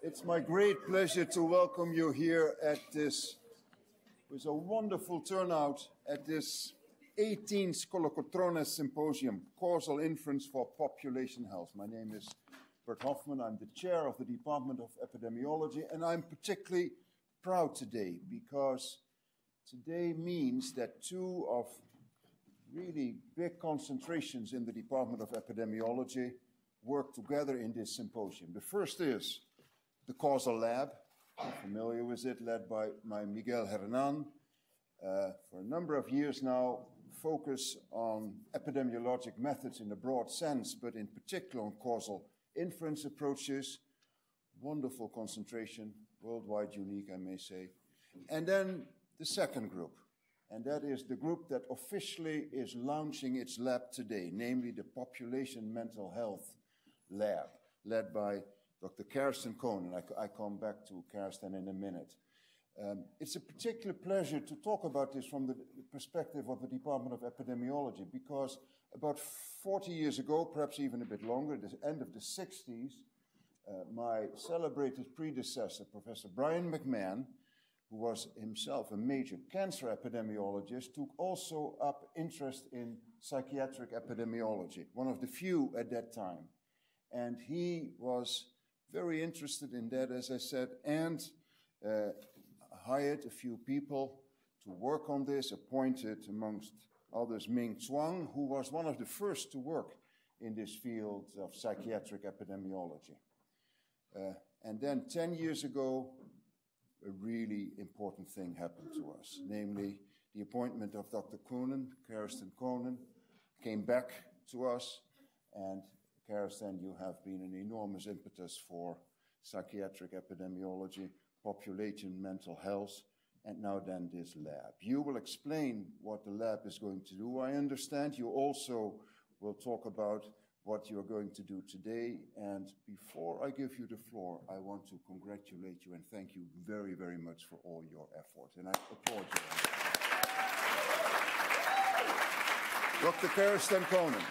It's my great pleasure to welcome you here at this, with a wonderful turnout at this 18th Kolokotrones Symposium, Causal Inference for Population Health. My name is Bert Hofman. I'm the chair of the Department of Epidemiology, and I'm particularly proud today because today means that two of really big concentrations in the Department of Epidemiology work together in this symposium. The first is the CAUSALab, I'm familiar with it, led by Miguel Hernan. For a number of years now, focus on epidemiologic methods in a broad sense, but in particular on causal inference approaches. Wonderful concentration, worldwide unique, I may say. And then the second group, and that is the group that officially is launching its lab today, namely the Population Mental Health Lab, led by Dr. Karsten Konen. I come back to Karsten in a minute. It's a particular pleasure to talk about this from the perspective of the Department of Epidemiology, because about 40 years ago, perhaps even a bit longer, the end of the 60s, my celebrated predecessor, Professor Brian McMahon, who was himself a major cancer epidemiologist, took also up interest in psychiatric epidemiology, one of the few at that time. And he was very interested in that, as I said, and hired a few people to work on this, appointed, amongst others, Ming Zhuang, who was one of the first to work in this field of psychiatric epidemiology. And then 10 years ago, a really important thing happened to us, namely the appointment of Dr. Konen, Karsten Konen, came back to us, and Karsten, you have been an enormous impetus for psychiatric epidemiology, population mental health, and now then this lab. You will explain what the lab is going to do. I understand you also will talk about what you're going to do today. And before I give you the floor, I want to congratulate you and thank you very, very much for all your effort. And I applaud you. Dr. Karsten Konen.